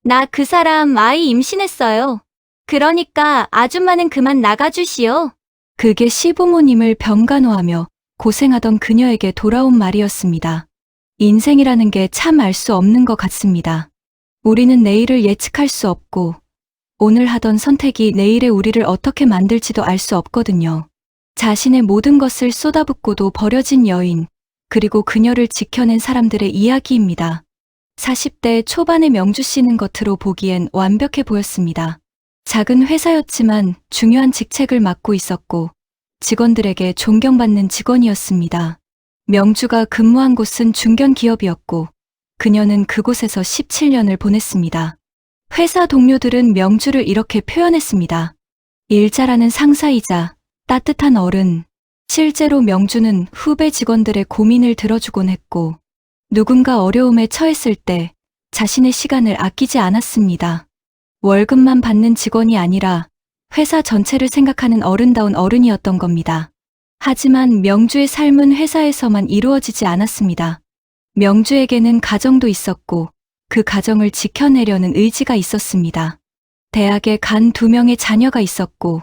나 그 사람 아이 임신했어요. 그러니까 아줌마는 그만 나가주시오. 그게 시부모님을 병간호하며 고생하던 그녀에게 돌아온 말이었습니다. 인생이라는 게 참 알 수 없는 것 같습니다. 우리는 내일을 예측할 수 없고 오늘 하던 선택이 내일의 우리를 어떻게 만들지도 알 수 없거든요. 자신의 모든 것을 쏟아붓고도 버려진 여인, 그리고 그녀를 지켜낸 사람들의 이야기입니다. 40대 초반의 명주 씨는 겉으로 보기엔 완벽해 보였습니다. 작은 회사였지만 중요한 직책을 맡고 있었고 직원들에게 존경받는 직원이었습니다. 명주가 근무한 곳은 중견 기업이었고 그녀는 그곳에서 17년을 보냈습니다. 회사 동료들은 명주를 이렇게 표현했습니다. 일 잘하는 상사이자 따뜻한 어른. 실제로 명주는 후배 직원들의 고민을 들어주곤 했고 누군가 어려움에 처했을 때 자신의 시간을 아끼지 않았습니다. 월급만 받는 직원이 아니라 회사 전체를 생각하는 어른다운 어른이었던 겁니다. 하지만 명주의 삶은 회사에서만 이루어지지 않았습니다. 명주에게는 가정도 있었고 그 가정을 지켜내려는 의지가 있었습니다. 대학에 간 2명의 자녀가 있었고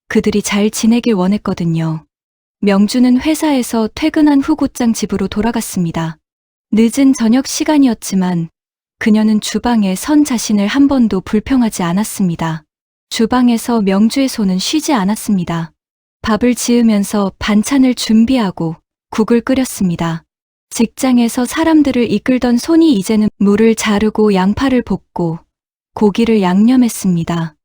그들이 잘 지내길 원했거든요. 명주는 회사에서 퇴근한 후 곧장 집으로 돌아갔습니다. 늦은 저녁 시간이었지만 그녀는 주방에 선 자신을 한 번도 불평하지 않았습니다. 주방에서 명주의 손은 쉬지 않았습니다. 밥을 지으면서 반찬을 준비하고 국을 끓였습니다. 직장에서 사람들을 이끌던 손이 이제는 물을 자르고 양파를 볶고 고기를 양념했습니다.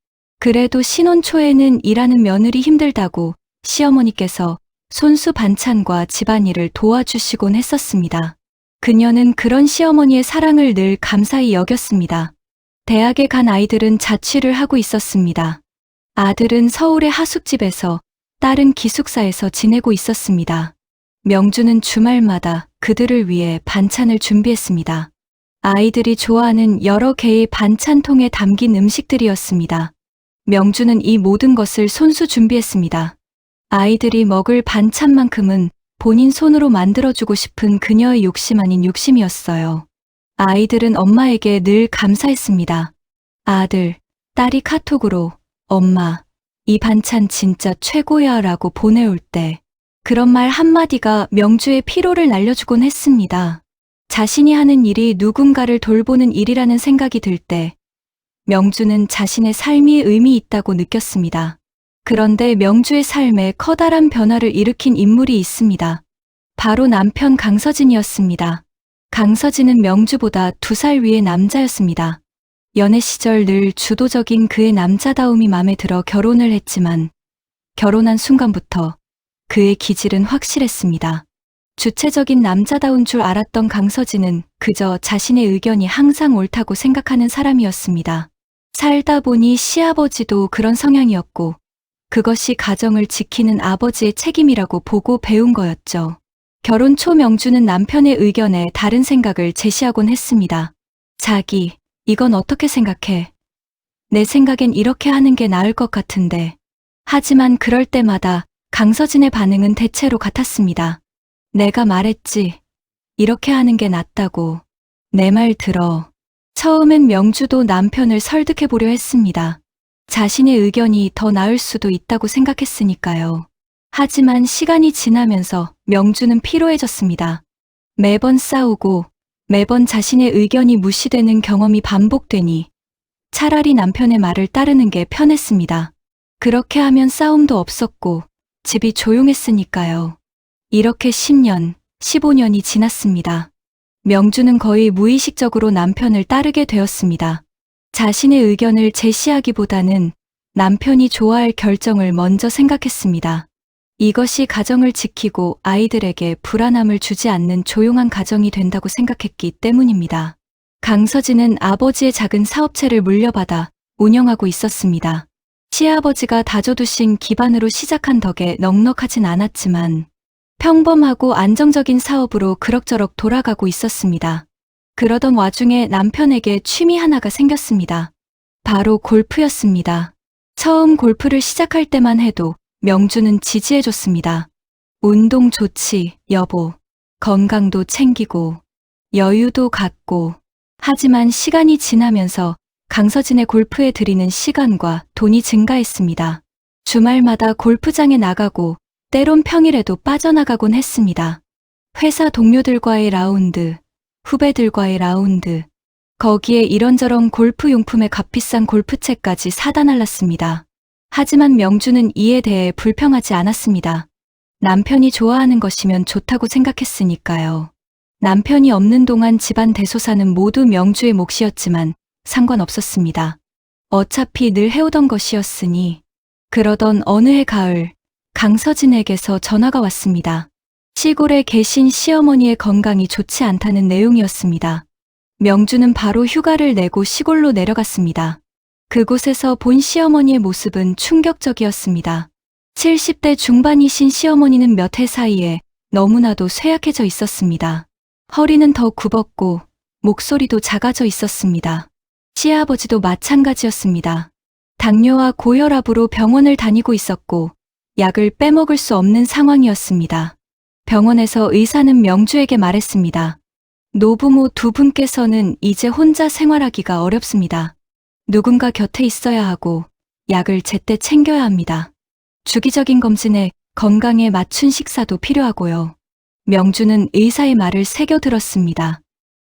그래도 신혼 초에는 일하는 며느리 힘들다고 시어머니께서 손수 반찬과 집안일을 도와주시곤 했었습니다. 그녀는 그런 시어머니의 사랑을 늘 감사히 여겼습니다. 대학에 간 아이들은 자취를 하고 있었습니다. 아들은 서울의 하숙집에서 딸은 기숙사에서 지내고 있었습니다. 명주는 주말마다 그들을 위해 반찬을 준비했습니다. 아이들이 좋아하는 여러 개의 반찬통에 담긴 음식들이었습니다. 명주는 이 모든 것을 손수 준비했습니다. 아이들이 먹을 반찬만큼은 본인 손으로 만들어주고 싶은 그녀의 욕심 아닌 욕심이었어요. 아이들은 엄마에게 늘 감사했습니다. 아들, 딸이 카톡으로 엄마, 이 반찬 진짜 최고야 라고 보내올 때 그런 말 한마디가 명주의 피로를 날려주곤 했습니다. 자신이 하는 일이 누군가를 돌보는 일이라는 생각이 들 때 명주는 자신의 삶이 의미 있다고 느꼈습니다. 그런데 명주의 삶에 커다란 변화를 일으킨 인물이 있습니다. 바로 남편 강서진이었습니다. 강서진은 명주보다 2살 위의 남자였습니다. 연애 시절 늘 주도적인 그의 남자다움이 마음에 들어 결혼을 했지만 결혼한 순간부터 그의 기질은 확실했습니다. 주체적인 남자다운 줄 알았던 강서진은 그저 자신의 의견이 항상 옳다고 생각하는 사람이었습니다. 살다 보니 시아버지도 그런 성향이었고 그것이 가정을 지키는 아버지의 책임이라고 보고 배운 거였죠. 결혼 초 명주는 남편의 의견에 다른 생각을 제시하곤 했습니다. 자기, 이건 어떻게 생각해? 내 생각엔 이렇게 하는 게 나을 것 같은데. 하지만 그럴 때마다 강서진의 반응은 대체로 같았습니다. 내가 말했지. 이렇게 하는 게 낫다고. 내 말 들어. 처음엔 명주도 남편을 설득해보려 했습니다. 자신의 의견이 더 나을 수도 있다고 생각했으니까요. 하지만 시간이 지나면서 명주는 피로해졌습니다. 매번 싸우고 매번 자신의 의견이 무시되는 경험이 반복되니 차라리 남편의 말을 따르는 게 편했습니다. 그렇게 하면 싸움도 없었고 집이 조용했으니까요. 이렇게 10년, 15년이 지났습니다. 명주는 거의 무의식적으로 남편을 따르게 되었습니다. 자신의 의견을 제시하기보다는 남편이 좋아할 결정을 먼저 생각했습니다. 이것이 가정을 지키고 아이들에게 불안함을 주지 않는 조용한 가정이 된다고 생각했기 때문입니다. 강서진은 아버지의 작은 사업체를 물려받아 운영하고 있었습니다. 시아버지가 다져두신 기반으로 시작한 덕에 넉넉하진 않았지만 평범하고 안정적인 사업으로 그럭저럭 돌아가고 있었습니다. 그러던 와중에 남편에게 취미 하나가 생겼습니다. 바로 골프였습니다. 처음 골프를 시작할 때만 해도 명주는 지지해줬습니다. 운동 좋지, 여보. 건강도 챙기고, 여유도 갖고. 하지만 시간이 지나면서 강서진의 골프에 들이는 시간과 돈이 증가했습니다. 주말마다 골프장에 나가고 때론 평일에도 빠져나가곤 했습니다. 회사 동료들과의 라운드, 후배들과의 라운드, 거기에 이런저런 골프 용품의 값비싼 골프채까지 사다 날랐습니다. 하지만 명주는 이에 대해 불평하지 않았습니다. 남편이 좋아하는 것이면 좋다고 생각했으니까요. 남편이 없는 동안 집안 대소사는 모두 명주의 몫이었지만 상관없었습니다. 어차피 늘 해오던 것이었으니. 그러던 어느 해 가을, 강서진에게서 전화가 왔습니다. 시골에 계신 시어머니의 건강이 좋지 않다는 내용이었습니다. 명주는 바로 휴가를 내고 시골로 내려갔습니다. 그곳에서 본 시어머니의 모습은 충격적이었습니다. 70대 중반이신 시어머니는 몇 해 사이에 너무나도 쇠약해져 있었습니다. 허리는 더 굽었고 목소리도 작아져 있었습니다. 시아버지도 마찬가지였습니다. 당뇨와 고혈압으로 병원을 다니고 있었고 약을 빼먹을 수 없는 상황이었습니다. 병원에서 의사는 명주에게 말했습니다. 노부모 두 분께서는 이제 혼자 생활하기가 어렵습니다. 누군가 곁에 있어야 하고 약을 제때 챙겨야 합니다. 주기적인 검진에 건강에 맞춘 식사도 필요하고요. 명주는 의사의 말을 새겨 들었습니다.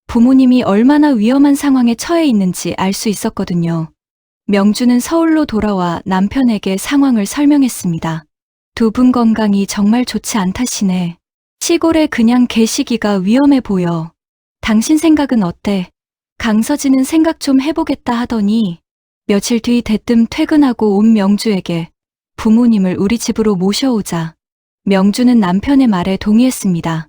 부모님이 얼마나 위험한 상황에 처해 있는지 알 수 있었거든요. 명주는 서울로 돌아와 남편에게 상황을 설명했습니다. 두 분 건강이 정말 좋지 않다시네. 시골에 그냥 계시기가 위험해 보여. 당신 생각은 어때? 강서진은 생각 좀 해보겠다 하더니 며칠 뒤 대뜸 퇴근하고 온 명주에게 부모님을 우리 집으로 모셔오자. 명주는 남편의 말에 동의했습니다.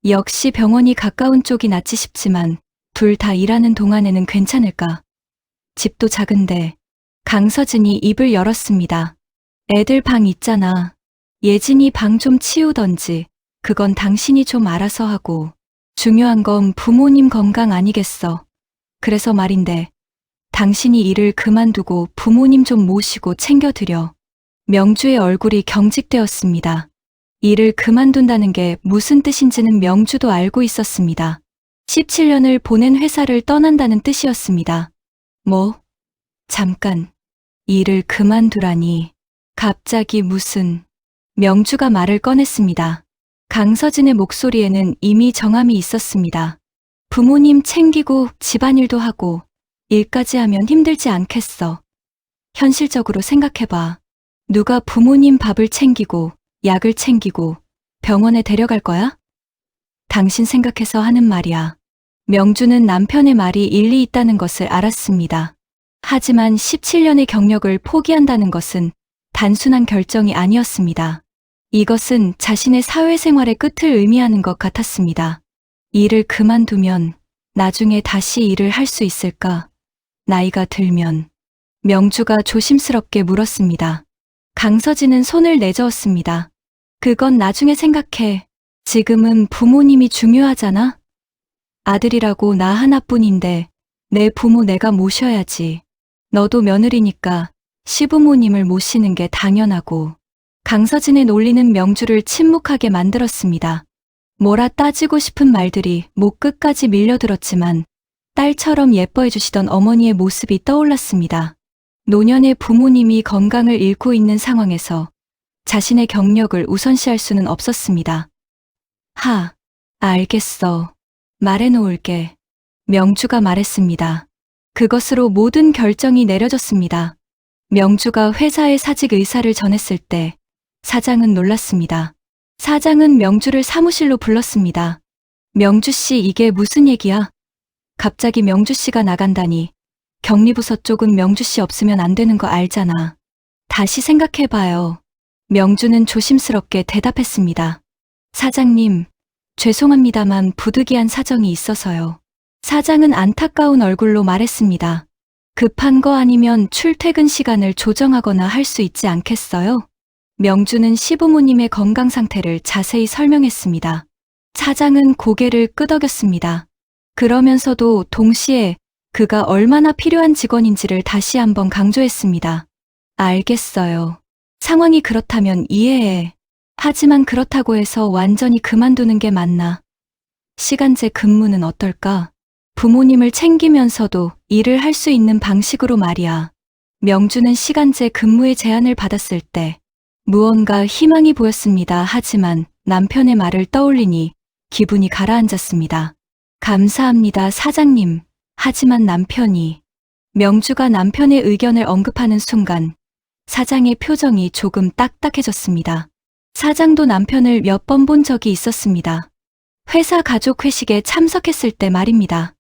역시 병원이 가까운 쪽이 낫지 싶지만 둘 다 일하는 동안에는 괜찮을까? 집도 작은데. 강서진이 입을 열었습니다. 애들 방 있잖아. 예진이 방 좀 치우던지. 그건 당신이 좀 알아서 하고. 중요한 건 부모님 건강 아니겠어. 그래서 말인데 당신이 일을 그만두고 부모님 좀 모시고 챙겨드려. 명주의 얼굴이 경직되었습니다. 일을 그만둔다는 게 무슨 뜻인지는 명주도 알고 있었습니다. 17년을 보낸 회사를 떠난다는 뜻이었습니다. 뭐? 잠깐. 일을 그만두라니. 갑자기 무슨. 명주가 말을 꺼냈습니다. 강서진의 목소리에는 이미 정함이 있었습니다. 부모님 챙기고 집안일도 하고 일까지 하면 힘들지 않겠어. 현실적으로 생각해봐. 누가 부모님 밥을 챙기고 약을 챙기고 병원에 데려갈 거야? 당신 생각해서 하는 말이야. 명주는 남편의 말이 일리 있다는 것을 알았습니다. 하지만 17년의 경력을 포기한다는 것은 단순한 결정이 아니었습니다. 이것은 자신의 사회생활의 끝을 의미하는 것 같았습니다. 일을 그만두면 나중에 다시 일을 할 수 있을까? 나이가 들면. 명주가 조심스럽게 물었습니다. 강서진은 손을 내저었습니다. 그건 나중에 생각해. 지금은 부모님이 중요하잖아? 아들이라고 나 하나뿐인데 내 부모 내가 모셔야지. 너도 며느리니까 시부모님을 모시는 게 당연하고. 강서진의 논리는 명주를 침묵하게 만들었습니다. 뭐라 따지고 싶은 말들이 목 끝까지 밀려들었지만 딸처럼 예뻐해 주시던 어머니의 모습이 떠올랐습니다. 노년의 부모님이 건강을 잃고 있는 상황에서 자신의 경력을 우선시할 수는 없었습니다. 알겠어. 말해놓을게. 명주가 말했습니다. 그것으로 모든 결정이 내려졌습니다. 명주가 회사에 사직 의사를 전했을 때 사장은 놀랐습니다. 사장은 명주를 사무실로 불렀습니다. 명주 씨, 이게 무슨 얘기야? 갑자기 명주 씨가 나간다니. 격리부서 쪽은 명주 씨 없으면 안 되는 거 알잖아. 다시 생각해봐요. 명주는 조심스럽게 대답했습니다. 사장님, 죄송합니다만 부득이한 사정이 있어서요. 사장은 안타까운 얼굴로 말했습니다. 급한 거 아니면 출퇴근 시간을 조정하거나 할 수 있지 않겠어요? 명주는 시부모님의 건강 상태를 자세히 설명했습니다. 사장은 고개를 끄덕였습니다. 그러면서도 동시에 그가 얼마나 필요한 직원인지를 다시 한번 강조했습니다. 알겠어요. 상황이 그렇다면 이해해. 하지만 그렇다고 해서 완전히 그만두는 게 맞나? 시간제 근무는 어떨까? 부모님을 챙기면서도 일을 할 수 있는 방식으로 말이야. 명주는 시간제 근무의 제안을 받았을 때 무언가 희망이 보였습니다. 하지만 남편의 말을 떠올리니 기분이 가라앉았습니다. 감사합니다, 사장님. 하지만 남편이 명주가 남편의 의견을 언급하는 순간 사장의 표정이 조금 딱딱해졌습니다. 사장도 남편을 몇 번 본 적이 있었습니다. 회사 가족 회식에 참석했을 때 말입니다.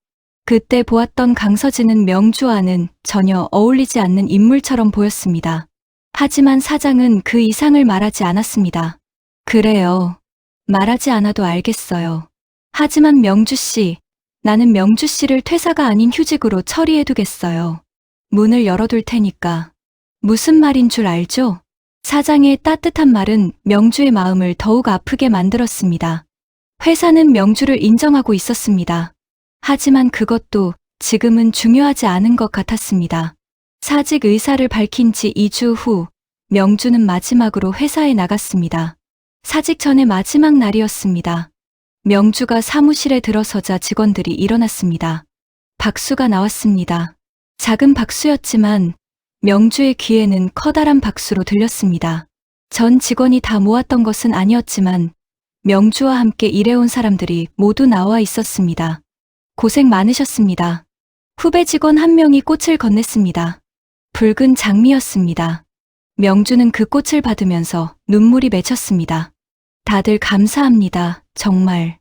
그때 보았던 강서진은 명주와는 전혀 어울리지 않는 인물처럼 보였습니다. 하지만 사장은 그 이상을 말하지 않았습니다. 그래요. 말하지 않아도 알겠어요. 하지만 명주 씨, 나는 명주 씨를 퇴사가 아닌 휴직으로 처리해두겠어요. 문을 열어둘 테니까. 무슨 말인 줄 알죠? 사장의 따뜻한 말은 명주의 마음을 더욱 아프게 만들었습니다. 회사는 명주를 인정하고 있었습니다. 하지만 그것도 지금은 중요하지 않은 것 같았습니다. 사직 의사를 밝힌 지 2주 후 명주는 마지막으로 회사에 나갔습니다. 사직 전의 마지막 날이었습니다. 명주가 사무실에 들어서자 직원들이 일어났습니다. 박수가 나왔습니다. 작은 박수였지만 명주의 귀에는 커다란 박수로 들렸습니다. 전 직원이 다 모았던 것은 아니었지만 명주와 함께 일해온 사람들이 모두 나와 있었습니다. 고생 많으셨습니다. 후배 직원 한 명이 꽃을 건넸습니다. 붉은 장미였습니다. 명주는 그 꽃을 받으면서 눈물이 맺혔습니다. 다들 감사합니다. 정말.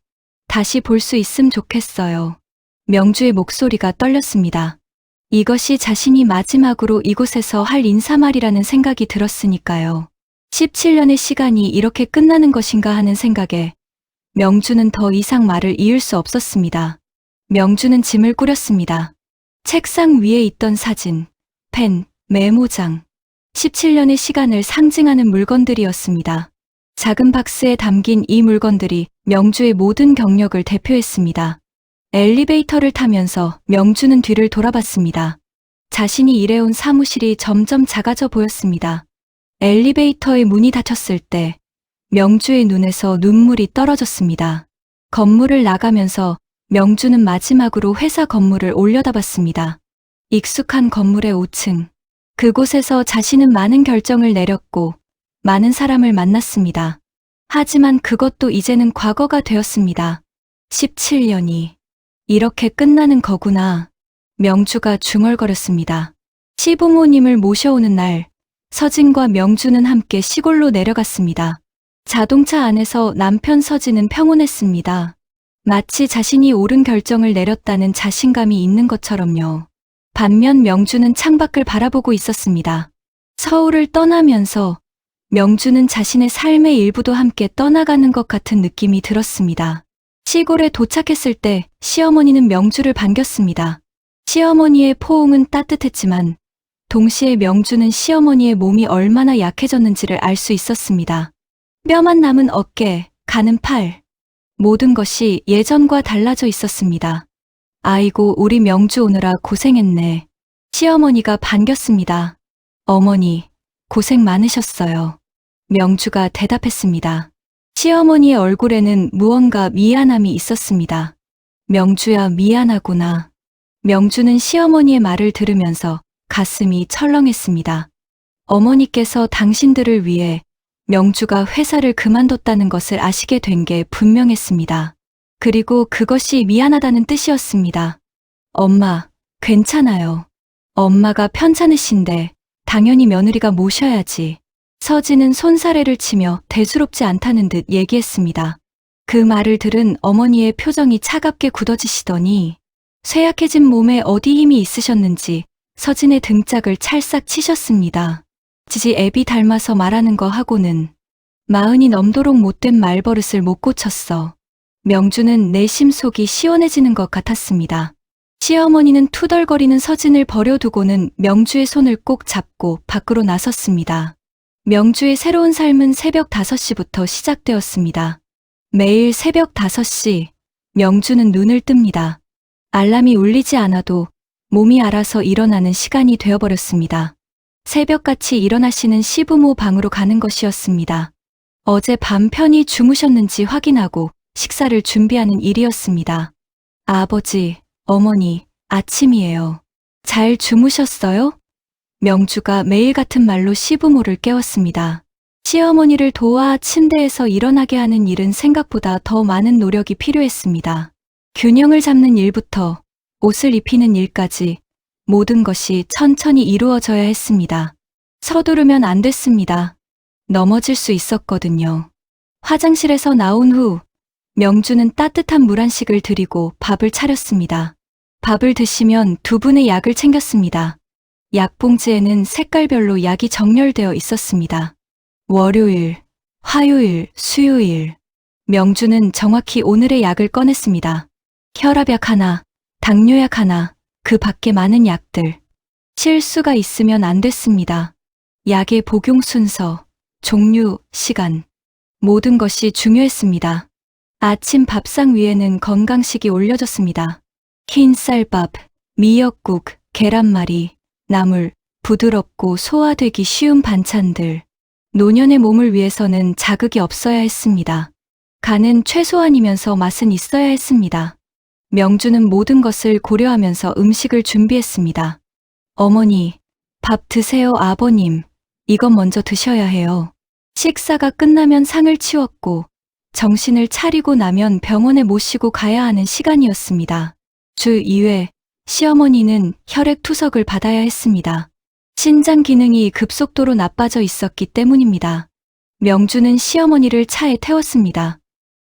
다시 볼 수 있음 좋겠어요. 명주의 목소리가 떨렸습니다. 이것이 자신이 마지막으로 이곳에서 할 인사말이라는 생각이 들었으니까요. 17년의 시간이 이렇게 끝나는 것인가 하는 생각에 명주는 더 이상 말을 이을 수 없었습니다. 명주는 짐을 꾸렸습니다. 책상 위에 있던 사진, 펜, 메모장. 17년의 시간을 상징하는 물건들이었습니다. 작은 박스에 담긴 이 물건들이 명주의 모든 경력을 대표했습니다. 엘리베이터를 타면서 명주는 뒤를 돌아봤습니다. 자신이 일해온 사무실이 점점 작아져 보였습니다. 엘리베이터의 문이 닫혔을 때 명주의 눈에서 눈물이 떨어졌습니다. 건물을 나가면서 명주는 마지막으로 회사 건물을 올려다봤습니다. 익숙한 건물의 5층. 그곳에서 자신은 많은 결정을 내렸고 많은 사람을 만났습니다. 하지만 그것도 이제는 과거가 되었습니다. 17년이 이렇게 끝나는 거구나. 명주가 중얼거렸습니다. 시부모님을 모셔오는 날, 서진과 명주는 함께 시골로 내려갔습니다. 자동차 안에서 남편 서진은 평온했습니다. 마치 자신이 옳은 결정을 내렸다는 자신감이 있는 것처럼요. 반면 명주는 창밖을 바라보고 있었습니다. 서울을 떠나면서 명주는 자신의 삶의 일부도 함께 떠나가는 것 같은 느낌이 들었습니다. 시골에 도착했을 때 시어머니는 명주를 반겼습니다. 시어머니의 포옹은 따뜻했지만 동시에 명주는 시어머니의 몸이 얼마나 약해졌는지를 알 수 있었습니다. 뼈만 남은 어깨, 가는 팔. 모든 것이 예전과 달라져 있었습니다. 아이고, 우리 명주 오느라 고생했네. 시어머니가 반겼습니다. 어머니, 고생 많으셨어요. 명주가 대답했습니다. 시어머니의 얼굴에는 무언가 미안함이 있었습니다. 명주야, 미안하구나. 명주는 시어머니의 말을 들으면서 가슴이 철렁했습니다. 어머니께서 당신들을 위해 명주가 회사를 그만뒀다는 것을 아시게 된 게 분명했습니다. 그리고 그것이 미안하다는 뜻이었습니다. 엄마, 괜찮아요. 엄마가 편찮으신데 당연히 며느리가 모셔야지. 서진은 손사래를 치며 대수롭지 않다는 듯 얘기했습니다. 그 말을 들은 어머니의 표정이 차갑게 굳어지시더니 쇠약해진 몸에 어디 힘이 있으셨는지 서진의 등짝을 찰싹 치셨습니다. 지지 애비 닮아서 말하는 거 하고는 마흔이 넘도록 못된 말버릇을 못 고쳤어. 명주는 내심 속이 시원해지는 것 같았습니다. 시어머니는 투덜거리는 서진을 버려두고는 명주의 손을 꼭 잡고 밖으로 나섰습니다. 명주의 새로운 삶은 새벽 5시부터 시작되었습니다. 매일 새벽 5시, 명주는 눈을 뜹니다. 알람이 울리지 않아도 몸이 알아서 일어나는 시간이 되어버렸습니다. 새벽같이 일어나시는 시부모 방으로 가는 것이었습니다. 어제 밤 편히 주무셨는지 확인하고 식사를 준비하는 일이었습니다. 아버지, 어머니, 아침이에요. 잘 주무셨어요? 명주가 매일 같은 말로 시부모를 깨웠습니다. 시어머니를 도와 침대에서 일어나게 하는 일은 생각보다 더 많은 노력이 필요했습니다. 균형을 잡는 일부터 옷을 입히는 일까지 모든 것이 천천히 이루어져야 했습니다. 서두르면 안 됐습니다. 넘어질 수 있었거든요. 화장실에서 나온 후 명주는 따뜻한 물 한 식을 드리고 밥을 차렸습니다. 밥을 드시면 2분의 약을 챙겼습니다. 약봉지에는 색깔별로 약이 정렬되어 있었습니다. 월요일, 화요일, 수요일. 명주는 정확히 오늘의 약을 꺼냈습니다. 혈압약 하나, 당뇨약 하나, 그 밖에 많은 약들. 실수가 있으면 안 됐습니다. 약의 복용 순서, 종류, 시간. 모든 것이 중요했습니다. 아침 밥상 위에는 건강식이 올려졌습니다. 흰 쌀밥, 미역국, 계란말이, 나물, 부드럽고 소화되기 쉬운 반찬들. 노년의 몸을 위해서는 자극이 없어야 했습니다. 간은 최소한이면서 맛은 있어야 했습니다. 명주는 모든 것을 고려하면서 음식을 준비했습니다. 어머니, 밥 드세요. 아버님, 이건 먼저 드셔야 해요. 식사가 끝나면 상을 치웠고 정신을 차리고 나면 병원에 모시고 가야 하는 시간이었습니다. 주 2회 시어머니는 혈액 투석을 받아야 했습니다. 신장 기능이 급속도로 나빠져 있었기 때문입니다. 명주는 시어머니를 차에 태웠습니다.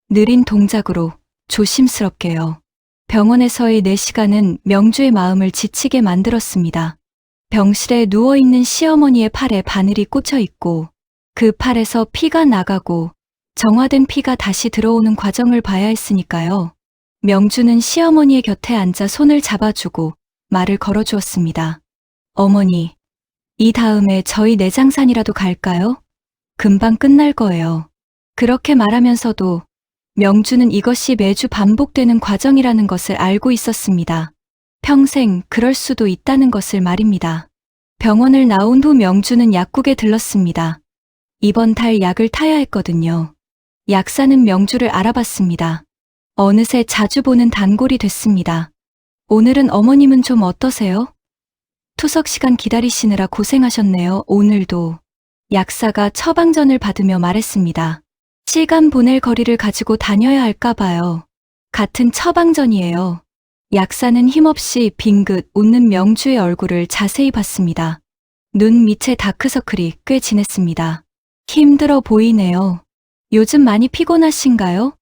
느린 동작으로 조심스럽게요. 병원에서의 4시간은 명주의 마음을 지치게 만들었습니다. 병실에 누워있는 시어머니의 팔에 바늘이 꽂혀 있고 그 팔에서 피가 나가고 정화된 피가 다시 들어오는 과정을 봐야 했으니까요. 명주는 시어머니의 곁에 앉아 손을 잡아주고 말을 걸어주었습니다. 어머니, 이 다음에 저희 내장산이라도 갈까요? 금방 끝날 거예요. 그렇게 말하면서도 명주는 이것이 매주 반복되는 과정이라는 것을 알고 있었습니다. 평생 그럴 수도 있다는 것을 말입니다. 병원을 나온 후 명주는 약국에 들렀습니다. 이번 달 약을 타야 했거든요. 약사는 명주를 알아봤습니다. 어느새 자주 보는 단골이 됐습니다. 오늘은 어머님은 좀 어떠세요? 투석 시간 기다리시느라 고생하셨네요. 오늘도. 약사가 처방전을 받으며 말했습니다. 시간 보낼 거리를 가지고 다녀야 할까 봐요. 같은 처방전이에요. 약사는 힘없이 빙긋 웃는 명주의 얼굴을 자세히 봤습니다. 눈 밑에 다크서클이 꽤 진했습니다. 힘들어 보이네요. 요즘 많이 피곤하신가요?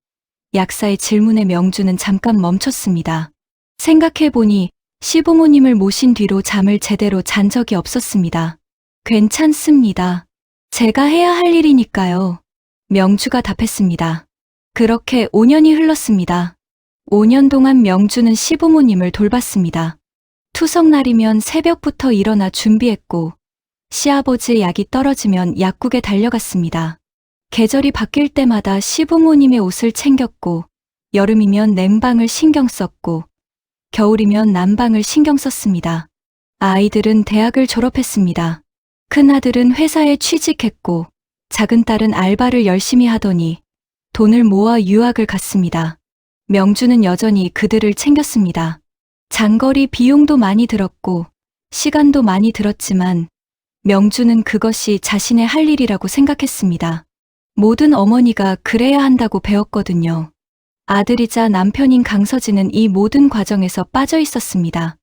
약사의 질문에 명주는 잠깐 멈췄습니다. 생각해보니 시부모님을 모신 뒤로 잠을 제대로 잔 적이 없었습니다. 괜찮습니다. 제가 해야 할 일이니까요. 명주가 답했습니다. 그렇게 5년이 흘렀습니다. 5년 동안 명주는 시부모님을 돌봤습니다. 투석날이면 새벽부터 일어나 준비했고 시아버지의 약이 떨어지면 약국에 달려갔습니다. 계절이 바뀔 때마다 시부모님의 옷을 챙겼고 여름이면 냉방을 신경 썼고 겨울이면 난방을 신경 썼습니다. 아이들은 대학을 졸업했습니다. 큰아들은 회사에 취직했고 작은 딸은 알바를 열심히 하더니 돈을 모아 유학을 갔습니다. 명주는 여전히 그들을 챙겼습니다. 장거리 비용도 많이 들었고 시간도 많이 들었지만 명주는 그것이 자신의 할 일이라고 생각했습니다. 모든 어머니가 그래야 한다고 배웠거든요. 아들이자 남편인 강서진은 이 모든 과정에서 빠져 있었습니다.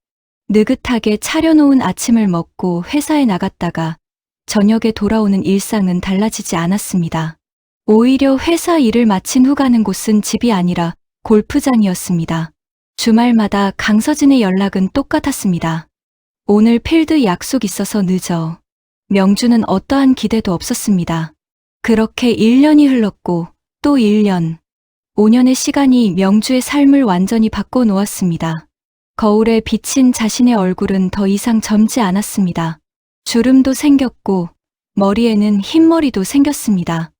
느긋하게 차려놓은 아침을 먹고 회사에 나갔다가 저녁에 돌아오는 일상은 달라지지 않았습니다. 오히려 회사 일을 마친 후 가는 곳은 집이 아니라 골프장이었습니다. 주말마다 강서진의 연락은 똑같았습니다. 오늘 필드 약속 있어서 늦어. 명주는 어떠한 기대도 없었습니다. 그렇게 1년이 흘렀고 또 1년. 5년의 시간이 명주의 삶을 완전히 바꿔놓았습니다. 거울에 비친 자신의 얼굴은 더 이상 젊지 않았습니다. 주름도 생겼고 머리에는 흰머리도 생겼습니다.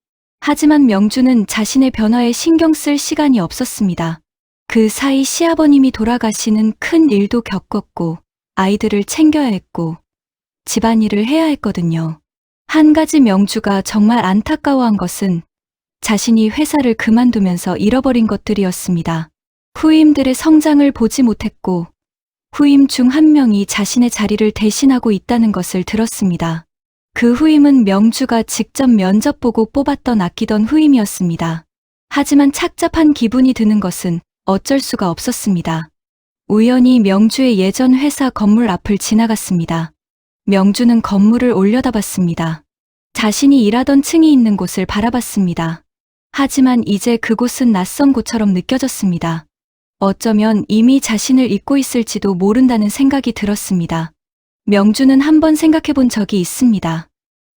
하지만 명주는 자신의 변화에 신경 쓸 시간이 없었습니다. 그 사이 시아버님이 돌아가시는 큰 일도 겪었고 아이들을 챙겨야 했고 집안일을 해야 했거든요. 한 가지 명주가 정말 안타까워한 것은 자신이 회사를 그만두면서 잃어버린 것들이었습니다. 후임들의 성장을 보지 못했고 후임 중 한 명이 자신의 자리를 대신하고 있다는 것을 들었습니다. 그 후임은 명주가 직접 면접 보고 뽑았던 아끼던 후임이었습니다. 하지만 착잡한 기분이 드는 것은 어쩔 수가 없었습니다. 우연히 명주의 예전 회사 건물 앞을 지나갔습니다. 명주는 건물을 올려다봤습니다. 자신이 일하던 층이 있는 곳을 바라봤습니다. 하지만 이제 그곳은 낯선 곳처럼 느껴졌습니다. 어쩌면 이미 자신을 잊고 있을지도 모른다는 생각이 들었습니다. 명주는 한번 생각해 본 적이 있습니다.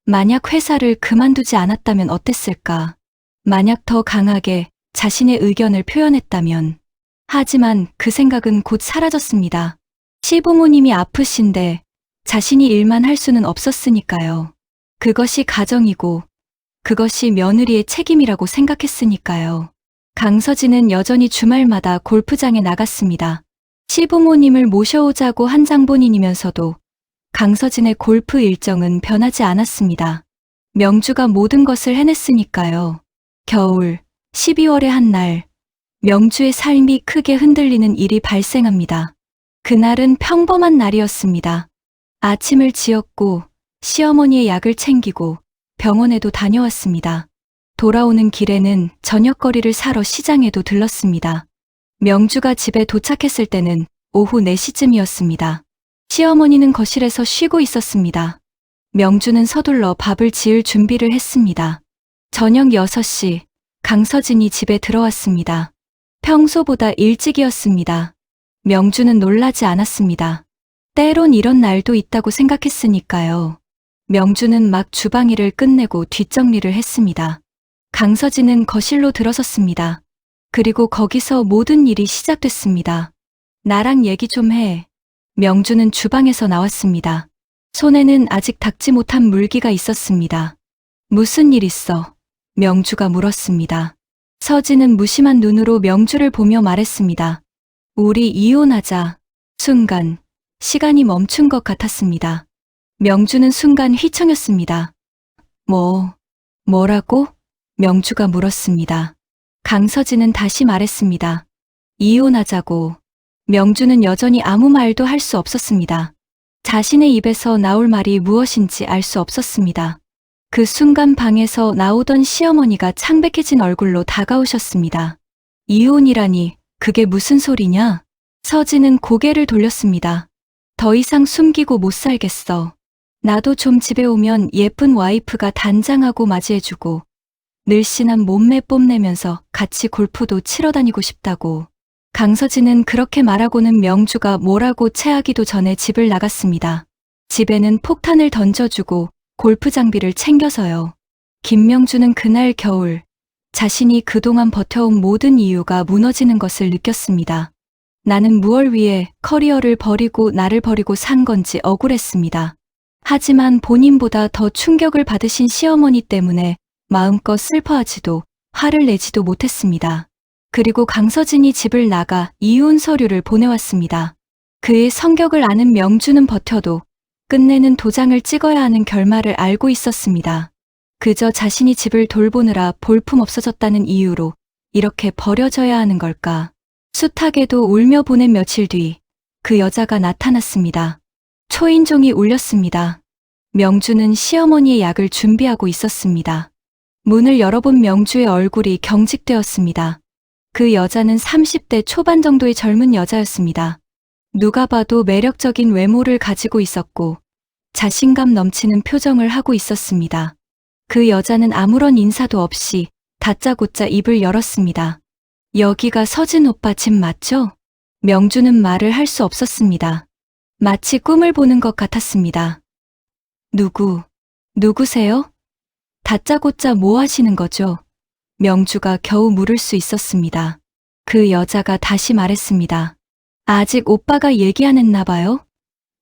만약 회사를 그만두지 않았다면 어땠을까? 만약 더 강하게 자신의 의견을 표현했다면. 하지만 그 생각은 곧 사라졌습니다. 시부모님이 아프신데 자신이 일만 할 수는 없었으니까요. 그것이 가정이고 그것이 며느리의 책임이라고 생각했으니까요. 강서진은 여전히 주말마다 골프장에 나갔습니다. 시부모님을 모셔오자고 한 장본인이면서도 강서진의 골프 일정은 변하지 않았습니다. 명주가 모든 것을 해냈으니까요. 겨울 12월의 한 날, 명주의 삶이 크게 흔들리는 일이 발생합니다. 그날은 평범한 날이었습니다. 아침을 지었고 시어머니의 약을 챙기고 병원에도 다녀왔습니다. 돌아오는 길에는 저녁거리를 사러 시장에도 들렀습니다. 명주가 집에 도착했을 때는 오후 4시쯤이었습니다. 시어머니는 거실에서 쉬고 있었습니다. 명주는 서둘러 밥을 지을 준비를 했습니다. 저녁 6시, 강서진이 집에 들어왔습니다. 평소보다 일찍이었습니다. 명주는 놀라지 않았습니다. 때론 이런 날도 있다고 생각했으니까요. 명주는 막 주방일을 끝내고 뒷정리를 했습니다. 강서진은 거실로 들어섰습니다. 그리고 거기서 모든 일이 시작됐습니다. 나랑 얘기 좀 해. 명주는 주방에서 나왔습니다. 손에는 아직 닦지 못한 물기가 있었습니다. 무슨 일 있어? 명주가 물었습니다. 서진은 무심한 눈으로 명주를 보며 말했습니다. 우리 이혼하자. 순간, 시간이 멈춘 것 같았습니다. 명주는 순간 휘청였습니다. 뭐라고? 명주가 물었습니다. 강서진은 다시 말했습니다. 이혼하자고. 명주는 여전히 아무 말도 할 수 없었습니다. 자신의 입에서 나올 말이 무엇인지 알 수 없었습니다. 그 순간 방에서 나오던 시어머니가 창백해진 얼굴로 다가오셨습니다. 이혼이라니, 그게 무슨 소리냐? 서진은 고개를 돌렸습니다. 더 이상 숨기고 못 살겠어. 나도 좀 집에 오면 예쁜 와이프가 단장하고 맞이해주고 늘씬한 몸매 뽐내면서 같이 골프도 치러 다니고 싶다고. 강서진은 그렇게 말하고는 명주가 뭐라고 체하기도 전에 집을 나갔습니다. 집에는 폭탄을 던져주고 골프 장비를 챙겨서요. 김명주는 그날 겨울 자신이 그동안 버텨온 모든 이유가 무너지는 것을 느꼈습니다. 나는 무얼 위해 커리어를 버리고 나를 버리고 산 건지 억울했습니다. 하지만 본인보다 더 충격을 받으신 시어머니 때문에 마음껏 슬퍼하지도 화를 내지도 못했습니다. 그리고 강서진이 집을 나가 이혼 서류를 보내왔습니다. 그의 성격을 아는 명주는 버텨도 끝내는 도장을 찍어야 하는 결말을 알고 있었습니다. 그저 자신이 집을 돌보느라 볼품 없어졌다는 이유로 이렇게 버려져야 하는 걸까? 숱하게도 울며 보낸 며칠 뒤 그 여자가 나타났습니다. 초인종이 울렸습니다. 명주는 시어머니의 약을 준비하고 있었습니다. 문을 열어본 명주의 얼굴이 경직되었습니다. 그 여자는 30대 초반 정도의 젊은 여자였습니다. 누가 봐도 매력적인 외모를 가지고 있었고 자신감 넘치는 표정을 하고 있었습니다. 그 여자는 아무런 인사도 없이 다짜고짜 입을 열었습니다. 여기가 서진 오빠 집 맞죠? 명주는 말을 할 수 없었습니다. 마치 꿈을 보는 것 같았습니다. 누구세요? 다짜고짜 뭐 하시는 거죠? 명주가 겨우 물을 수 있었습니다. 그 여자가 다시 말했습니다. 아직 오빠가 얘기 안 했나 봐요?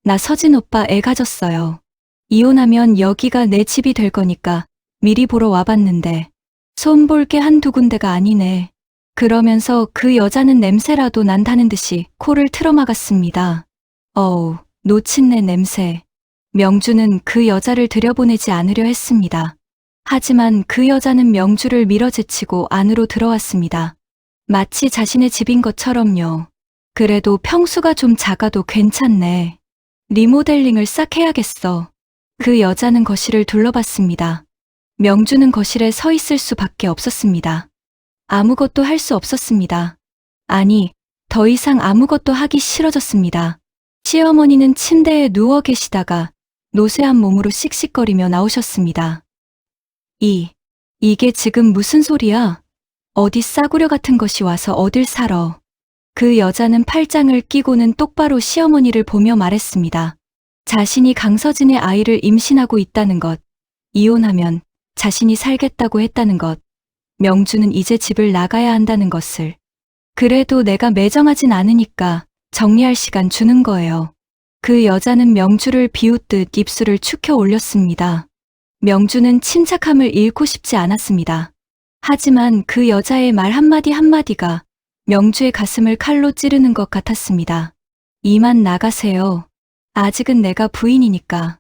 나 서진 오빠 애 가졌어요. 이혼하면 여기가 내 집이 될 거니까 미리 보러 와봤는데 손볼 게 한두 군데가 아니네. 그러면서 그 여자는 냄새라도 난다는 듯이 코를 틀어막았습니다. 어우, 노친내 냄새. 명주는 그 여자를 들여보내지 않으려 했습니다. 하지만 그 여자는 명주를 밀어제치고 안으로 들어왔습니다. 마치 자신의 집인 것처럼요. 그래도 평수가 좀 작아도 괜찮네. 리모델링을 싹 해야겠어. 그 여자는 거실을 둘러봤습니다. 명주는 거실에 서 있을 수밖에 없었습니다. 아무것도 할 수 없었습니다. 아니, 더 이상 아무것도 하기 싫어졌습니다. 시어머니는 침대에 누워 계시다가 노쇠한 몸으로 씩씩거리며 나오셨습니다. 이게 지금 무슨 소리야? 어디 싸구려 같은 것이 와서 어딜 살아. 그 여자는 팔짱을 끼고는 똑바로 시어머니를 보며 말했습니다. 자신이 강서진의 아이를 임신하고 있다는 것, 이혼하면 자신이 살겠다고 했다는 것, 명주는 이제 집을 나가야 한다는 것을. 그래도 내가 매정하진 않으니까 정리할 시간 주는 거예요. 그 여자는 명주를 비웃듯 입술을 축혀 올렸습니다. 명주는 침착함을 잃고 싶지 않았습니다. 하지만 그 여자의 말 한마디 한마디가 명주의 가슴을 칼로 찌르는 것 같았습니다. 이만 나가세요. 아직은 내가 부인이니까.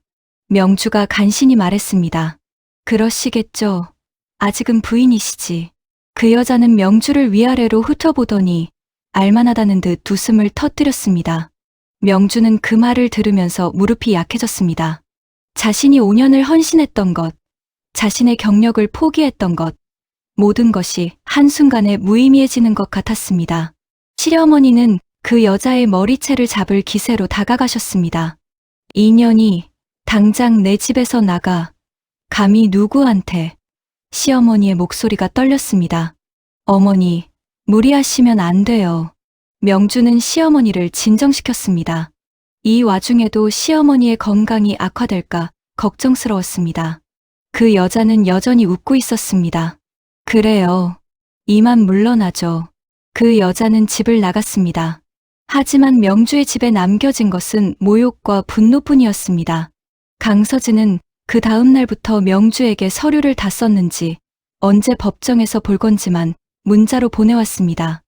명주가 간신히 말했습니다. 그러시겠죠. 아직은 부인이시지. 그 여자는 명주를 위아래로 훑어보더니 알만하다는 듯 웃음을 터뜨렸습니다. 명주는 그 말을 들으면서 무릎이 약해졌습니다. 자신이 5년을 헌신했던 것, 자신의 경력을 포기했던 것, 모든 것이 한순간에 무의미해지는 것 같았습니다. 시어머니는 그 여자의 머리채를 잡을 기세로 다가가셨습니다. 인연이 당장 내 집에서 나가. 감히 누구한테. 시어머니의 목소리가 떨렸습니다. 어머니, 무리하시면 안 돼요. 명주는 시어머니를 진정시켰습니다. 이 와중에도 시어머니의 건강이 악화될까 걱정스러웠습니다. 그 여자는 여전히 웃고 있었습니다. 그래요. 이만 물러나죠. 그 여자는 집을 나갔습니다. 하지만 명주의 집에 남겨진 것은 모욕과 분노뿐이었습니다. 강서진은 그 다음 날부터 명주에게 서류를 다 썼는지 언제 법정에서 볼 건지만 문자로 보내왔습니다.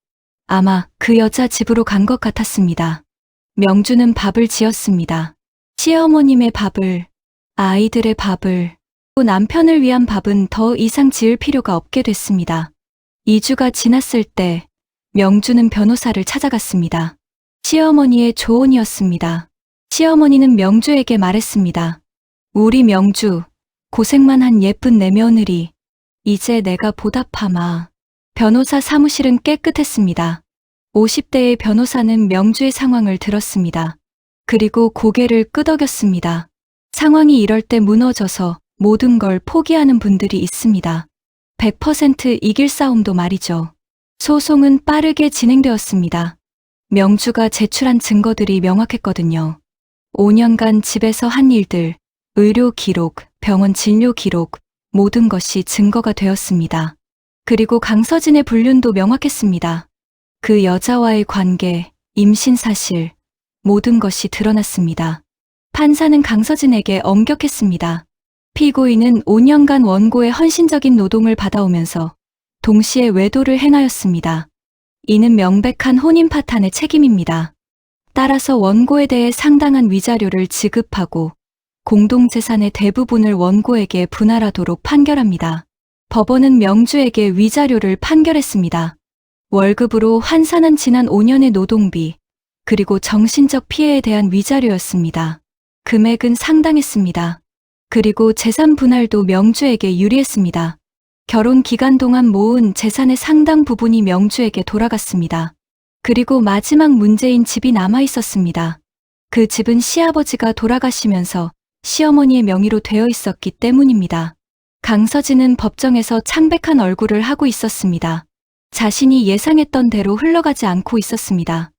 아마 그 여자 집으로 간 것 같았습니다. 명주는 밥을 지었습니다. 시어머님의 밥을, 아이들의 밥을, 또 남편을 위한 밥은 더 이상 지을 필요가 없게 됐습니다. 2주가 지났을 때 명주는 변호사를 찾아갔습니다. 시어머니의 조언이었습니다. 시어머니는 명주에게 말했습니다. 우리 명주, 고생만 한 예쁜 내 며느리, 이제 내가 보답하마. 변호사 사무실은 깨끗했습니다. 50대의 변호사는 명주의 상황을 들었습니다. 그리고 고개를 끄덕였습니다. 상황이 이럴 때 무너져서 모든 걸 포기하는 분들이 있습니다. 100% 이길 싸움도 말이죠. 소송은 빠르게 진행되었습니다. 명주가 제출한 증거들이 명확했거든요. 5년간 집에서 한 일들, 의료 기록, 병원 진료 기록, 모든 것이 증거가 되었습니다. 그리고 강서진의 불륜도 명확했습니다. 그 여자와의 관계, 임신 사실, 모든 것이 드러났습니다. 판사는 강서진에게 엄격했습니다. 피고인은 5년간 원고의 헌신적인 노동을 받아오면서 동시에 외도를 행하였습니다. 이는 명백한 혼인 파탄의 책임입니다. 따라서 원고에 대해 상당한 위자료를 지급하고 공동재산의 대부분을 원고에게 분할하도록 판결합니다. 법원은 명주에게 위자료를 판결했습니다. 월급으로 환산한 지난 5년의 노동비, 그리고 정신적 피해에 대한 위자료였습니다. 금액은 상당했습니다. 그리고 재산 분할도 명주에게 유리했습니다. 결혼 기간 동안 모은 재산의 상당 부분이 명주에게 돌아갔습니다. 그리고 마지막 문제인 집이 남아 있었습니다. 그 집은 시아버지가 돌아가시면서 시어머니의 명의로 되어 있었기 때문입니다. 강서진은 법정에서 창백한 얼굴을 하고 있었습니다. 자신이 예상했던 대로 흘러가지 않고 있었습니다.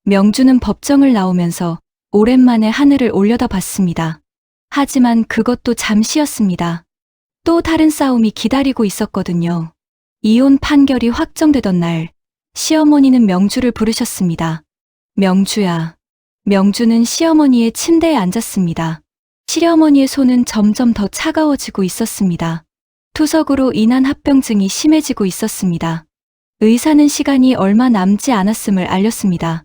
명주는 법정을 나오면서 오랜만에 하늘을 올려다봤습니다. 하지만 그것도 잠시였습니다. 또 다른 싸움이 기다리고 있었거든요. 이혼 판결이 확정되던 날, 시어머니는 명주를 부르셨습니다. 명주야. 명주는 시어머니의 침대에 앉았습니다. 시어머니의 손은 점점 더 차가워지고 있었습니다. 투석으로 인한 합병증이 심해지고 있었습니다. 의사는 시간이 얼마 남지 않았음을 알렸습니다.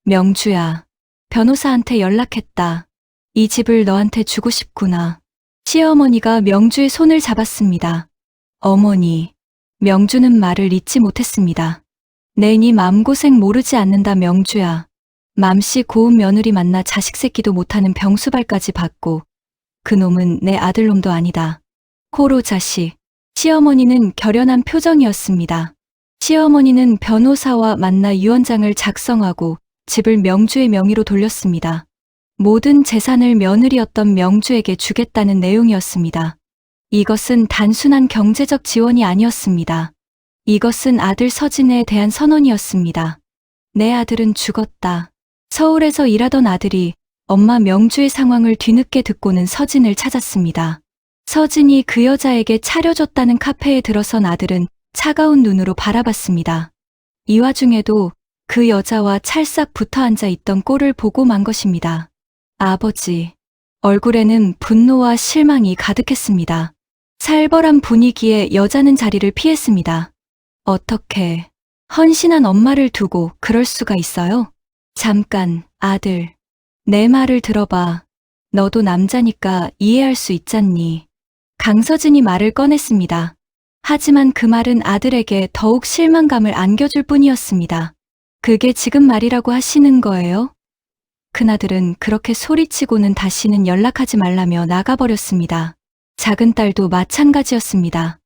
명주야, 변호사한테 연락했다. 이 집을 너한테 주고 싶구나. 시어머니가 명주의 손을 잡았습니다. 어머니, 명주는 말을 잇지 못했습니다. 내 네 맘고생 모르지 않는다 명주야. 맘씨 고운 며느리 만나 자식 새끼도 못하는 병수발까지 받고 그놈은 내 아들놈도 아니다. 호로 자식. 시어머니는 결연한 표정이었습니다. 시어머니는 변호사와 만나 유언장을 작성하고 집을 명주의 명의로 돌렸습니다. 모든 재산을 며느리였던 명주에게 주겠다는 내용이었습니다. 이것은 단순한 경제적 지원이 아니었습니다. 이것은 아들 서진에 대한 선언이었습니다. 내 아들은 죽었다. 서울에서 일하던 아들이 엄마 명주의 상황을 뒤늦게 듣고는 서진을 찾았습니다. 서진이 그 여자에게 차려줬다는 카페에 들어선 아들은 차가운 눈으로 바라봤습니다. 이 와중에도 그 여자와 찰싹 붙어 앉아 있던 꼴을 보고 만 것입니다. 아버지. 얼굴에는 분노와 실망이 가득했습니다. 살벌한 분위기에 여자는 자리를 피했습니다. 어떻게 헌신한 엄마를 두고 그럴 수가 있어요? 잠깐, 아들. 내 말을 들어봐. 너도 남자니까 이해할 수 있잖니. 강서진이 말을 꺼냈습니다. 하지만 그 말은 아들에게 더욱 실망감을 안겨줄 뿐이었습니다. 그게 지금 말이라고 하시는 거예요? 큰아들은 그렇게 소리치고는 다시는 연락하지 말라며 나가버렸습니다. 작은 딸도 마찬가지였습니다.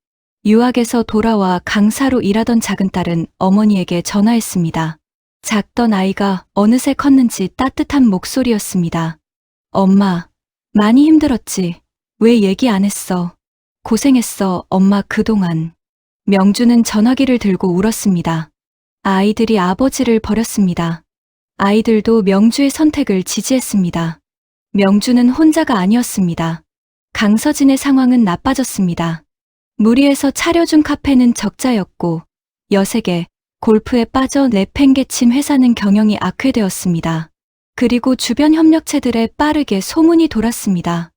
유학에서 돌아와 강사로 일하던 작은 딸은 어머니에게 전화했습니다. 작던 아이가 어느새 컸는지 따뜻한 목소리였습니다. 엄마, 많이 힘들었지? 왜 얘기 안 했어? 고생했어, 엄마 그동안. 명주는 전화기를 들고 울었습니다. 아이들이 아버지를 버렸습니다. 아이들도 명주의 선택을 지지했습니다. 명주는 혼자가 아니었습니다. 강서진의 상황은 나빠졌습니다. 무리해서 차려준 카페는 적자였고 여색에 골프에 빠져 내팽개친 회사는 경영이 악화되었습니다. 그리고 주변 협력체들에 빠르게 소문이 돌았습니다.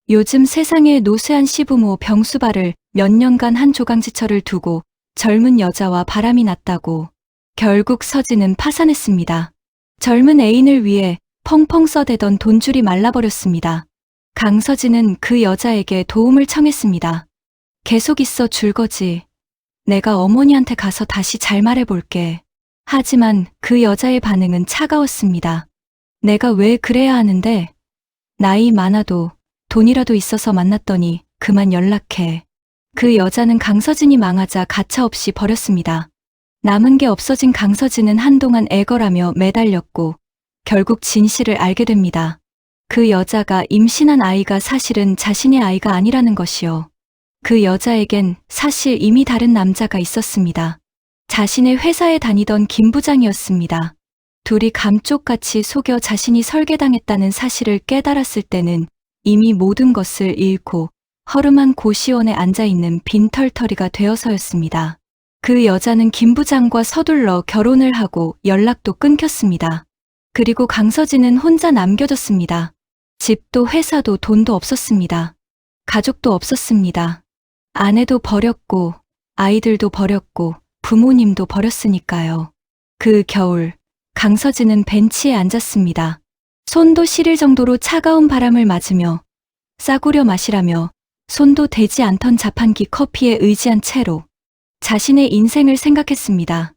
요즘 세상에 노쇠한 시부모 병수발을 몇 년간 한 조강지처를 두고 젊은 여자와 바람이 났다고. 결국 서진은 파산했습니다. 젊은 애인을 위해 펑펑 써대던 돈줄이 말라버렸습니다. 강서진은 그 여자에게 도움을 청했습니다. 계속 있어 줄 거지. 내가 어머니한테 가서 다시 잘 말해볼게. 하지만 그 여자의 반응은 차가웠습니다. 내가 왜 그래야 하는데? 나이 많아도 돈이라도 있어서 만났더니 그만 연락해. 그 여자는 강서진이 망하자 가차없이 버렸습니다. 남은 게 없어진 강서진은 한동안 애걸하며 매달렸고 결국 진실을 알게 됩니다. 그 여자가 임신한 아이가 사실은 자신의 아이가 아니라는 것이요. 그 여자에겐 사실 이미 다른 남자가 있었습니다. 자신의 회사에 다니던 김 부장이었습니다. 둘이 감쪽같이 속여 자신이 설계당했다는 사실을 깨달았을 때는 이미 모든 것을 잃고 허름한 고시원에 앉아있는 빈털터리가 되어서였습니다. 그 여자는 김 부장과 서둘러 결혼을 하고 연락도 끊겼습니다. 그리고 강서진은 혼자 남겨졌습니다. 집도 회사도 돈도 없었습니다. 가족도 없었습니다. 아내도 버렸고 아이들도 버렸고 부모님도 버렸으니까요. 그 겨울 강서진은 벤치에 앉았습니다. 손도 시릴 정도로 차가운 바람을 맞으며 싸구려 마시라며 손도 대지 않던 자판기 커피에 의지한 채로 자신의 인생을 생각했습니다.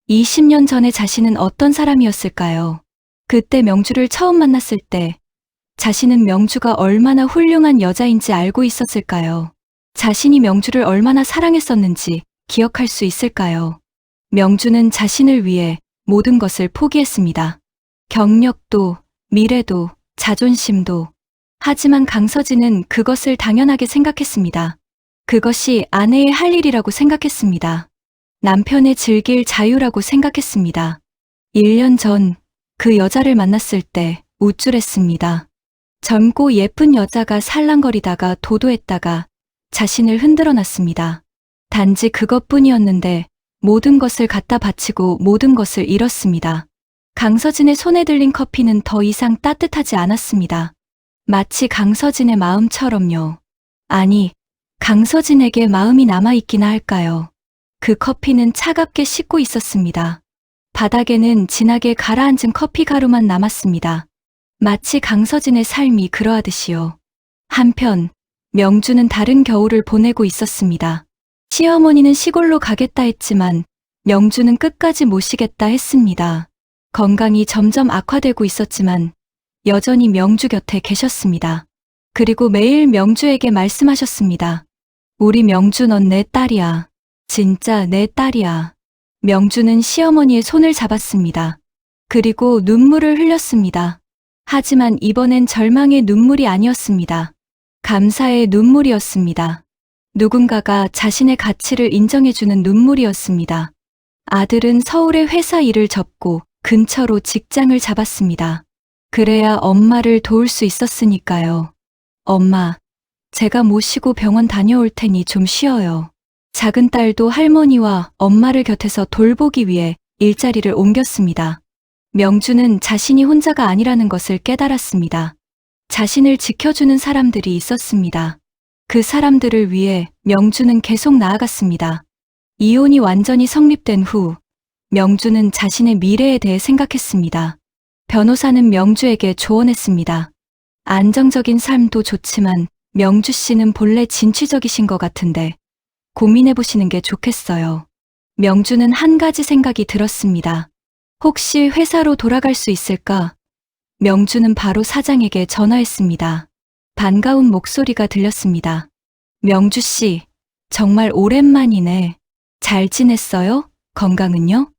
20년 전에 자신은 어떤 사람이었을까요? 그때 명주를 처음 만났을 때 자신은 명주가 얼마나 훌륭한 여자인지 알고 있었을까요? 자신이 명주를 얼마나 사랑했었는지 기억할 수 있을까요? 명주는 자신을 위해 모든 것을 포기했습니다. 경력도, 미래도, 자존심도. 하지만 강서진은 그것을 당연하게 생각했습니다. 그것이 아내의 할 일이라고 생각했습니다. 남편의 즐길 자유라고 생각했습니다. 1년 전 그 여자를 만났을 때 우쭐했습니다. 젊고 예쁜 여자가 살랑거리다가 도도했다가 자신을 흔들어 놨습니다. 단지 그것뿐이었는데 모든 것을 갖다 바치고 모든 것을 잃었습니다. 강서진의 손에 들린 커피는 더 이상 따뜻하지 않았습니다. 마치 강서진의 마음처럼요. 아니, 강서진에게 마음이 남아있기나 할까요? 그 커피는 차갑게 식고 있었습니다. 바닥에는 진하게 가라앉은 커피 가루만 남았습니다. 마치 강서진의 삶이 그러하듯이요. 한편 명주는 다른 겨울을 보내고 있었습니다. 시어머니는 시골로 가겠다 했지만 명주는 끝까지 모시겠다 했습니다. 건강이 점점 악화되고 있었지만 여전히 명주 곁에 계셨습니다. 그리고 매일 명주에게 말씀하셨습니다. 우리 명주 넌 내 딸이야. 진짜 내 딸이야. 명주는 시어머니의 손을 잡았습니다. 그리고 눈물을 흘렸습니다. 하지만 이번엔 절망의 눈물이 아니었습니다. 감사의 눈물이었습니다. 누군가가 자신의 가치를 인정해주는 눈물이었습니다. 아들은 서울의 회사 일을 접고 근처로 직장을 잡았습니다. 그래야 엄마를 도울 수 있었으니까요. 엄마, 제가 모시고 병원 다녀올 테니 좀 쉬어요. 작은 딸도 할머니와 엄마를 곁에서 돌보기 위해 일자리를 옮겼습니다. 명주는 자신이 혼자가 아니라는 것을 깨달았습니다. 자신을 지켜주는 사람들이 있었습니다. 그 사람들을 위해 명주는 계속 나아갔습니다. 이혼이 완전히 성립된 후 명주는 자신의 미래에 대해 생각했습니다. 변호사는 명주에게 조언했습니다. 안정적인 삶도 좋지만 명주 씨는 본래 진취적이신 것 같은데 고민해보시는 게 좋겠어요. 명주는 한 가지 생각이 들었습니다. 혹시 회사로 돌아갈 수 있을까? 명주는 바로 사장에게 전화했습니다. 반가운 목소리가 들렸습니다. 명주 씨, 정말 오랜만이네. 잘 지냈어요? 건강은요?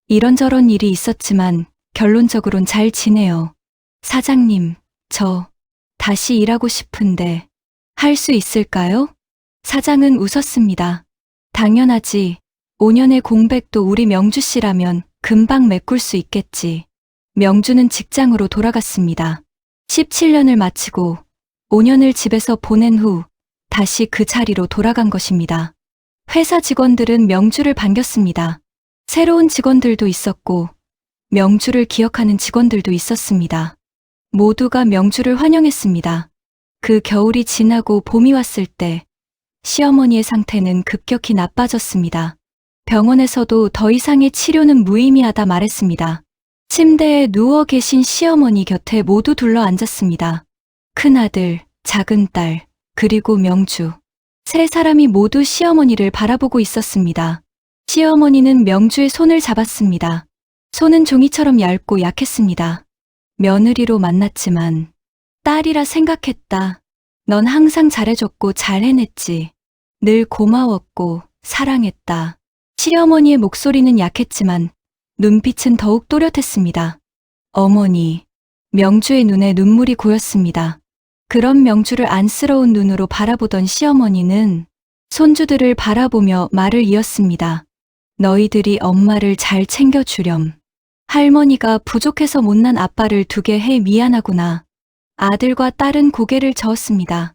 이런저런 일이 있었지만 결론적으론 잘 지내요. 사장님, 저 다시 일하고 싶은데 할 수 있을까요? 사장은 웃었습니다. 당연하지. 5년의 공백도 우리 명주 씨라면 금방 메꿀 수 있겠지. 명주는 직장으로 돌아갔습니다. 17년을 마치고 5년을 집에서 보낸 후 다시 그 자리로 돌아간 것입니다. 회사 직원들은 명주를 반겼습니다. 새로운 직원들도 있었고 명주를 기억하는 직원들도 있었습니다. 모두가 명주를 환영했습니다. 그 겨울이 지나고 봄이 왔을 때 시어머니의 상태는 급격히 나빠졌습니다. 병원에서도 더 이상의 치료는 무의미하다 말했습니다. 침대에 누워 계신 시어머니 곁에 모두 둘러 앉았습니다. 큰아들, 작은딸, 그리고 명주. 세 사람이 모두 시어머니를 바라보고 있었습니다. 시어머니는 명주의 손을 잡았습니다. 손은 종이처럼 얇고 약했습니다. 며느리로 만났지만 딸이라 생각했다. 넌 항상 잘해줬고 잘 해냈지. 늘 고마웠고 사랑했다. 시어머니의 목소리는 약했지만 눈빛은 더욱 또렷했습니다. 어머니, 명주의 눈에 눈물이 고였습니다. 그런 명주를 안쓰러운 눈으로 바라보던 시어머니는 손주들을 바라보며 말을 이었습니다. 너희들이 엄마를 잘 챙겨주렴. 할머니가 부족해서 못난 아빠를 두게 해 미안하구나. 아들과 딸은 고개를 저었습니다.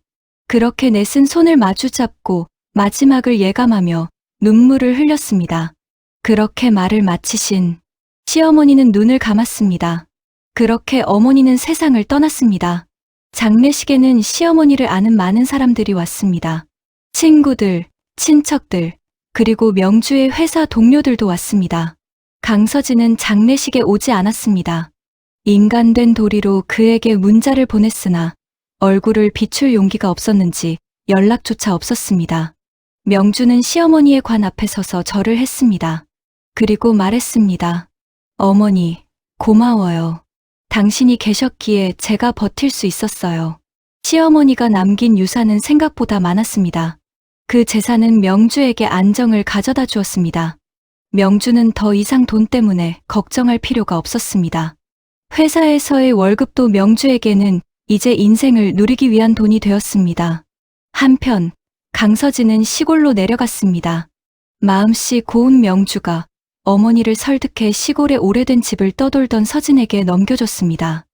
그렇게 내쓴 손을 마주잡고 마지막을 예감하며 눈물을 흘렸습니다. 그렇게 말을 마치신 시어머니는 눈을 감았습니다. 그렇게 어머니는 세상을 떠났습니다. 장례식에는 시어머니를 아는 많은 사람들이 왔습니다. 친구들, 친척들, 그리고 명주의 회사 동료들도 왔습니다. 강서진은 장례식에 오지 않았습니다. 인간된 도리로 그에게 문자를 보냈으나 얼굴을 비출 용기가 없었는지 연락조차 없었습니다. 명주는 시어머니의 관 앞에 서서 절을 했습니다. 그리고 말했습니다. 어머니, 고마워요. 당신이 계셨기에 제가 버틸 수 있었어요. 시어머니가 남긴 유산은 생각보다 많았습니다. 그 재산은 명주에게 안정을 가져다 주었습니다. 명주는 더 이상 돈 때문에 걱정할 필요가 없었습니다. 회사에서의 월급도 명주에게는 이제 인생을 누리기 위한 돈이 되었습니다. 한편 강서진은 시골로 내려갔습니다. 마음씨 고운 명주가 어머니를 설득해 시골의 오래된 집을 떠돌던 서진에게 넘겨줬습니다.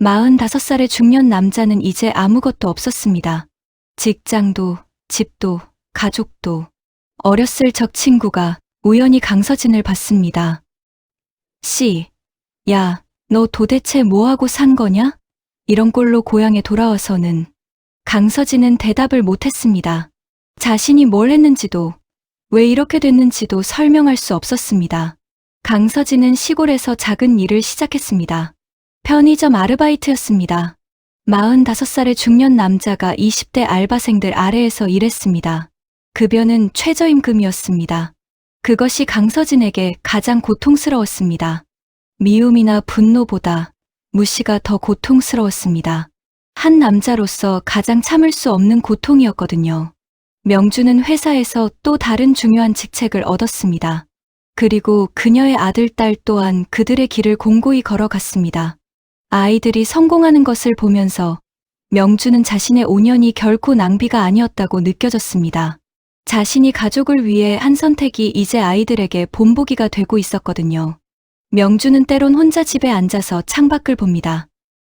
45살의 중년 남자는 이제 아무것도 없었습니다. 직장도, 집도, 가족도. 어렸을 적 친구가 우연히 강서진을 봤습니다. 야, 너 도대체 뭐하고 산 거냐? 이런 꼴로 고향에 돌아와서는 강서진은 대답을 못했습니다. 자신이 뭘 했는지도 왜 이렇게 됐는지도 설명할 수 없었습니다. 강서진은 시골에서 작은 일을 시작했습니다. 편의점 아르바이트였습니다. 45살의 중년 남자가 20대 알바생들 아래에서 일했습니다. 급여는 최저임금이었습니다. 그것이 강서진에게 가장 고통스러웠습니다. 미움이나 분노보다 무시가 더 고통스러웠습니다. 한 남자로서 가장 참을 수 없는 고통이었거든요. 명주는 회사에서 또 다른 중요한 직책을 얻었습니다. 그리고 그녀의 아들, 딸 또한 그들의 길을 공고히 걸어갔습니다. 아이들이 성공하는 것을 보면서 명주는 자신의 5년이 결코 낭비가 아니었다고 느껴졌습니다. 자신이 가족을 위해 한 선택이 이제 아이들에게 본보기가 되고 있었거든요. 명주는 때론 혼자 집에 앉아서 창밖을 봅니다.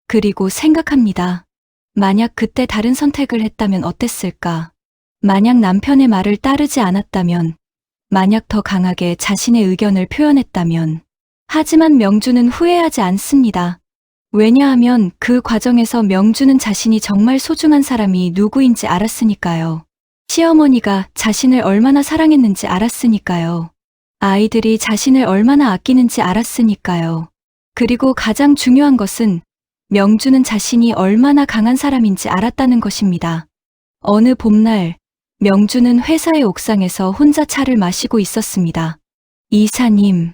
그리고 생각합니다. 만약 그때 다른 선택을 했다면 어땠을까? 만약 남편의 말을 따르지 않았다면, 만약 더 강하게 자신의 의견을 표현했다면. 하지만 명주는 후회하지 않습니다. 왜냐하면 그 과정에서 명주는 자신이 정말 소중한 사람이 누구인지 알았으니까요. 시어머니가 자신을 얼마나 사랑했는지 알았으니까요. 아이들이 자신을 얼마나 아끼는지 알았으니까요. 그리고 가장 중요한 것은 명주는 자신이 얼마나 강한 사람인지 알았다는 것입니다. 어느 봄날, 명주는 회사의 옥상에서 혼자 차를 마시고 있었습니다. 이사님,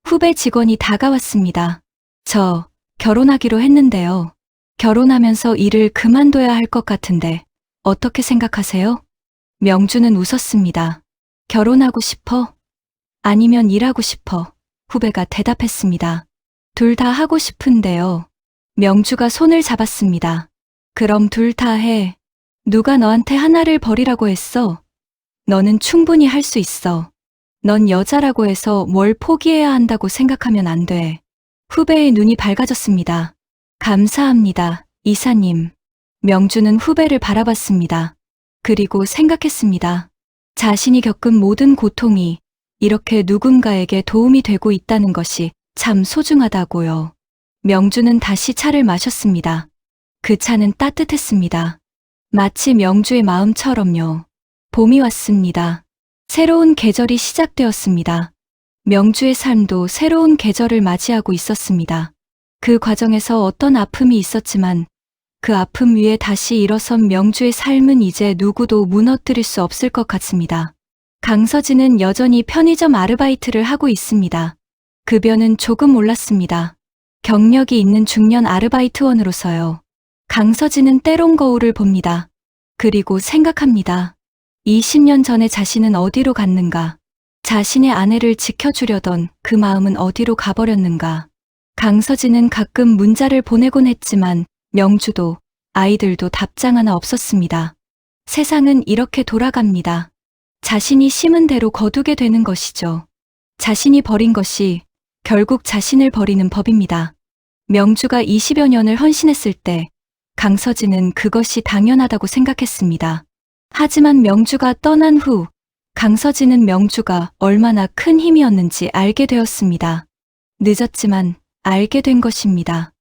후배 직원이 다가왔습니다. 저 결혼하기로 했는데요. 결혼하면서 일을 그만둬야 할 것 같은데 어떻게 생각하세요? 명주는 웃었습니다. 결혼하고 싶어? 아니면 일하고 싶어? 후배가 대답했습니다. 둘 다 하고 싶은데요. 명주가 손을 잡았습니다. 그럼 둘 다 해. 누가 너한테 하나를 버리라고 했어? 너는 충분히 할 수 있어. 넌 여자라고 해서 뭘 포기해야 한다고 생각하면 안 돼. 후배의 눈이 밝아졌습니다. 감사합니다, 이사님. 명주는 후배를 바라봤습니다. 그리고 생각했습니다. 자신이 겪은 모든 고통이 이렇게 누군가에게 도움이 되고 있다는 것이 참 소중하다고요. 명주는 다시 차를 마셨습니다. 그 차는 따뜻했습니다. 마치 명주의 마음처럼요. 봄이 왔습니다. 새로운 계절이 시작되었습니다. 명주의 삶도 새로운 계절을 맞이하고 있었습니다. 그 과정에서 어떤 아픔이 있었지만 그 아픔 위에 다시 일어선 명주의 삶은 이제 누구도 무너뜨릴 수 없을 것 같습니다. 강서진은 여전히 편의점 아르바이트를 하고 있습니다. 급여는 조금 올랐습니다. 경력이 있는 중년 아르바이트원으로서요. 강서진은 때론 거울을 봅니다. 그리고 생각합니다. 20년 전에 자신은 어디로 갔는가? 자신의 아내를 지켜주려던 그 마음은 어디로 가버렸는가? 강서진은 가끔 문자를 보내곤 했지만 명주도 아이들도 답장 하나 없었습니다. 세상은 이렇게 돌아갑니다. 자신이 심은 대로 거두게 되는 것이죠. 자신이 버린 것이 결국 자신을 버리는 법입니다. 명주가 20여 년을 헌신했을 때 강서진은 그것이 당연하다고 생각했습니다. 하지만 명주가 떠난 후 강서진은 명주가 얼마나 큰 힘이었는지 알게 되었습니다. 늦었지만 알게 된 것입니다.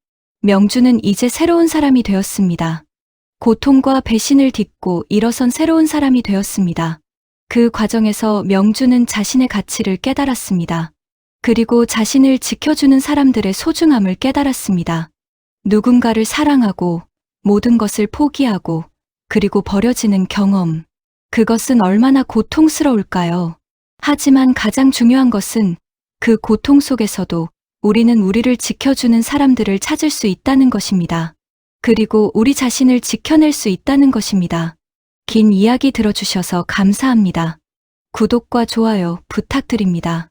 명주는 이제 새로운 사람이 되었습니다. 고통과 배신을 딛고 일어선 새로운 사람이 되었습니다. 그 과정에서 명주는 자신의 가치를 깨달았습니다. 그리고 자신을 지켜주는 사람들의 소중함을 깨달았습니다. 누군가를 사랑하고 모든 것을 포기하고 그리고 버려지는 경험. 그것은 얼마나 고통스러울까요? 하지만 가장 중요한 것은 그 고통 속에서도 우리는 우리를 지켜주는 사람들을 찾을 수 있다는 것입니다. 그리고 우리 자신을 지켜낼 수 있다는 것입니다. 긴 이야기 들어주셔서 감사합니다. 구독과 좋아요 부탁드립니다.